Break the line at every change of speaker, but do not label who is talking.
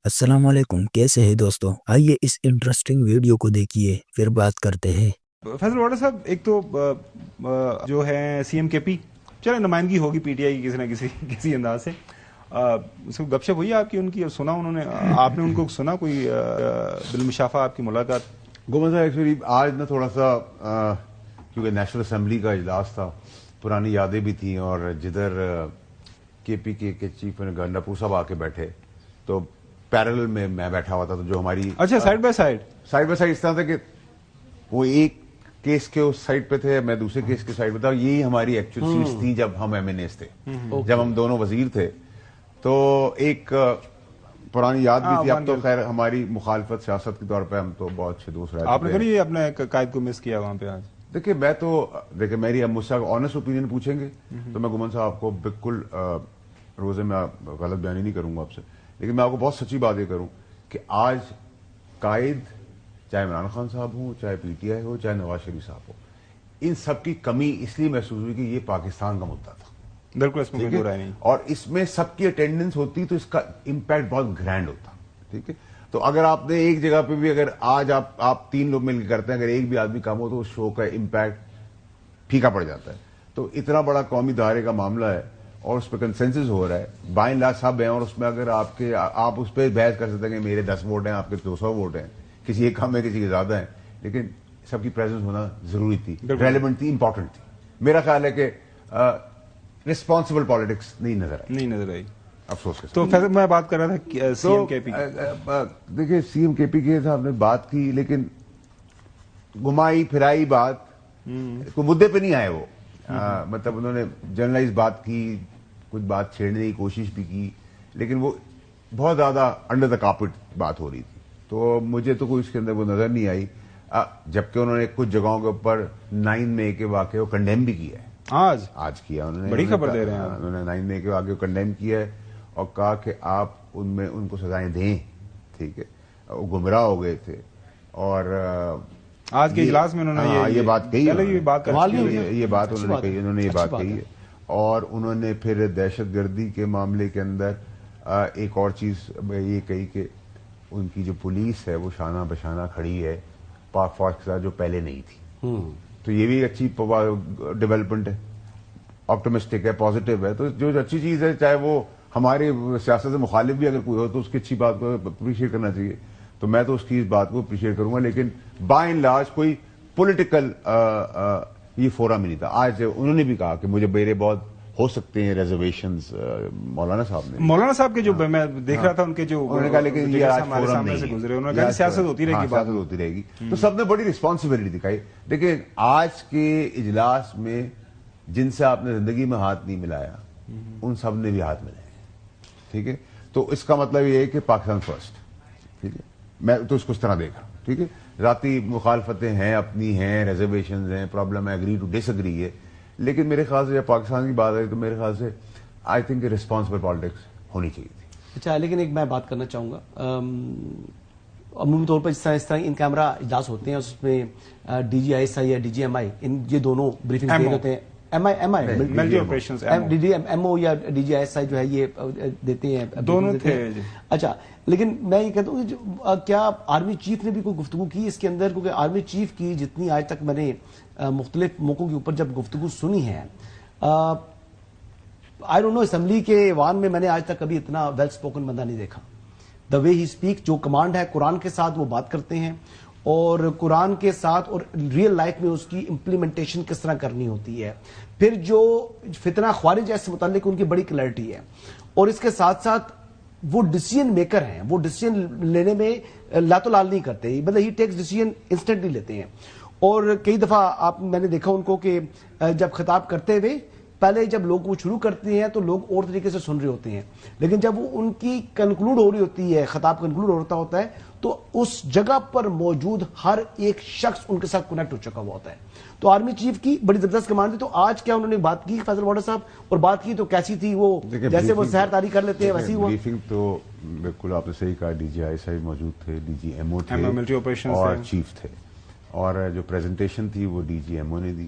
السلام علیکم، کیسے ہیں دوستو؟ آئیے اس انٹرسٹنگ ویڈیو کو دیکھیے پھر بات کرتے ہیں۔
فیصل واڈا صاحب، ایک تو جو ہے سی ایم کے پی، چلے نمائندگی ہوگی پی ٹی آئی کی کسی نہ کسی انداز سے، اس کو گپ شپ ہوئی آپ کی ان کی، اور سنا انہوں نے، آپ نے ان کو سنا کوئی بالمشافہ آپ کی ملاقات؟
گومن صاحب ایکچولی آج نا تھوڑا سا کیونکہ نیشنل اسمبلی کا اجلاس تھا، پرانی یادیں بھی تھیں، اور جدھر کے پی کے چیف گنڈاپور صاحب آ کے بیٹھے تو پیرل میں بیٹھا ہوا تھا، تو جو ہماری
اچھا، سائڈ بائی سائڈ
اس طرح تھا کہ وہ ایک کیس کے اس سائڈ پہ تھے، میں دوسرے کیس کے سائڈ پہ تھا. یہی ہماری ایکچوئل سیٹس تھیں جب ہم ایم این ایز تھے، جب ہم دونوں وزیر تھے. تو ایک پرانی یاد بھی تھی. اب تو خیر ہماری مخالفت سیاست کے طور پہ ہم تو بہت اچھے دوست رہے.
آپ نے کبھی اپنے قائد کو مس کیا وہاں پہ؟ آج
دیکھیں میری اب مجھ سے آنےسٹ اوپینین پوچھیں گے تو میں گومن صاحب کو بالکل روزے میں غلط بیانی نہیں کروں گا آپ سے، لیکن میں آپ کو بہت سچی بات یہ کروں کہ آج قائد، چاہے عمران خان صاحب ہوں، چاہے پی ٹی آئی ہو، چاہے نواز شریف صاحب ہو، ان سب کی کمی اس لیے محسوس ہوئی کہ یہ پاکستان کا مدعا تھا.
بالکل، اس میں کوئی دو رائے نہیں.
اور اس میں سب کی اٹینڈنس ہوتی تو اس کا امپیکٹ بہت گرینڈ ہوتا. ٹھیک ہے، تو اگر آپ نے ایک جگہ پہ بھی، اگر آج آپ 3 لوگ مل کے کرتے ہیں، اگر ایک بھی آدمی کم ہو تو اس شو کا امپیکٹ پھیکا پڑ جاتا ہے. تو اتنا بڑا قومی دھارے کا معاملہ ہے اور اس پہ کنسنسس ہو رہا ہے، بائی اینڈ لارج سب ہیں، اور اس میں اگر آپ اس پہ بحث کر سکتے ہیں کہ میرے 10 ووٹ ہیں، آپ کے 200 ووٹ ہیں، کسی ایک کم ہے، کسی کے زیادہ ہیں، لیکن سب کی پریزنس ہونا ضروری تھی، ریلیونٹ تھی، امپورٹنٹ تھی. میرا خیال ہے کہ ریسپانسبل پالیٹکس نہیں نظر آئی افسوس کے ساتھ.
تو فیصل، میں بات کر رہا تھا سی ایم کے پی کی.
دیکھیے سی ایم کے پی کے صاحب نے بات کی، لیکن گھمائی پھرائی بات، کوئی مدے پہ نہیں آئے وہ. مطلب انہوں نے جنرلائز بات کی، کچھ بات چھیڑنے کی کوشش بھی کی، لیکن وہ بہت زیادہ انڈر دا کارپٹ بات ہو رہی تھی. تو مجھے تو کوئی اس کے اندر وہ نظر نہیں آئی، جبکہ انہوں نے کچھ جگہوں کے اوپر 9 مئی کے واقعے کو کنڈیم بھی کیا ہے. آج کیا انہوں نے،
بڑی خبر دے رہے ہیں.
انہوں نے 9 مئی کے واقعے کو کنڈیم کیا ہے اور کہا کہ آپ ان کو سزائیں دیں. ٹھیک ہے، وہ گمراہ ہو گئے تھے. اور
آج کے اجلاس میں انہوں نے
یہ بات کہی،
انہوں نے یہ بات
کہی ہے. اور انہوں نے پھر دہشت گردی کے معاملے کے اندر ایک اور چیز یہ کہی کہ ان کی جو پولیس ہے وہ شانہ بشانہ کھڑی ہے پاک فوج کے ساتھ، جو پہلے نہیں تھی. تو یہ بھی اچھی ڈیولپمنٹ ہے، آپٹمسٹک ہے، پازیٹو ہے. تو جو اچھی چیز ہے، چاہے وہ ہماری سیاست سے مخالف بھی اگر کوئی ہو تو اس کی اچھی بات کو اپریشیٹ کرنا چاہیے. تو میں تو اس کی اس بات کو اپریشیٹ کروں گا، لیکن بائی اینڈ لارج کوئی پولیٹیکل یہ فورم ہی نہیں تھا. آج انہوں نے بھی کہا کہ مجھے میرے بہت ہو سکتے ہیں ریزرویشنز. مولانا صاحب
کے جو میں دیکھ رہا تھا ان کے جو،
انہوں نے کہا لیکن یہ آج فورم نہیں ہے،
انہوں نے کہا سیاست ہوتی
رہے گی. تو سب نے بڑی رسپانسبلٹی دکھائی. دیکھیں آج کے اجلاس میں جن سے آپ نے زندگی میں ہاتھ نہیں ملایا ان سب نے بھی ہاتھ ملائے. ٹھیک ہے، تو اس کا مطلب یہ ہے کہ پاکستان فرسٹ. ٹھیک ہے، میں تو اس کو اس طرح دیکھ رہا ہوں. ٹھیک ہے، ذاتی مخالفتیں ہیں، اپنی ہیں، ریزرویشنز ہیں، پرابلم ہے، اگری ٹو ڈس اگری ہے، لیکن میرے خیال سے جب پاکستان کی بات آئی تو میرے خیال سے آئی تھنک ریسپانسبل پالیٹکس ہونی چاہیے تھی.
اچھا، لیکن ایک میں بات کرنا چاہوں گا، عمومی طور پر جس طرح ان کیمرہ اجلاس ہوتے ہیں اس میں D G I S I یا ڈی جی ایم آئی، یہ دونوں بریفنگ دے ہوتے ہیں. ڈی جی ایم او یا D G I S I جو ہے یہ دیتے ہیں، دونوں تھے. اچھا، لیکن میں یہ کہتا ہوں کہ کیا آرمی چیف نے بھی کوئی گفتگو کی اس کے اندر؟ کیونکہ آرمی چیف کی جتنی آج تک میں نے مختلف موقعوں کے اوپر جب گفتگو سنی ہے، آئی ڈونٹ نو، اسمبلی کے ایوان میں میں نے آج تک کبھی اتنا ویل اسپوکن بندہ نہیں دیکھا. دا وے ہی اسپیک، جو کمانڈ ہے قرآن کے ساتھ وہ بات کرتے ہیں، اور قرآن کے ساتھ اور ریئل لائف میں اس کی امپلیمنٹیشن کس طرح کرنی ہوتی ہے. پھر جو فتنہ خوارج ہے، سے متعلق ان کی بڑی کلیئرٹی ہے. اور اس کے ساتھ ساتھ وہ ڈیسیژن میکر ہیں، وہ ڈیسیژن لینے میں لاتو لال نہیں کرتے، مطلب ہی ٹیکس ڈیسیژن انسٹنٹلی لیتے ہیں. اور کئی دفعہ میں نے دیکھا ان کو کہ جب خطاب کرتے ہوئے پہلے جب لوگ وہ شروع کرتے ہیں تو لوگ اور طریقے سے سن رہے ہوتے ہیں، لیکن جب وہ ان کی کنکلوڈ ہو رہی ہوتی ہے، خطاب کنکلوڈ ہوتا ہے، تو اس جگہ پر موجود ہر ایک شخص ان کے ساتھ کنیکٹ ہو چکا ہوا ہوتا ہے. تو آرمی چیف کی بڑی زبردست کمانڈ تھی. تو آج کیا انہوں نے بات کی فیصل واڈا صاحب، اور بات کی تو کیسی تھی؟ وہ جیسے وہ سحر تاری کر لیتے ہیں ویسی ہوا
بریفنگ. تو بالکل آپ نے صحیح کہا، ڈی جی آئی صاحب موجود تھے، ڈی جی ایم او تھے اور چیف تھے، اور جو پریزنٹیشن تھی وہ ڈی جی ایم او نے دی.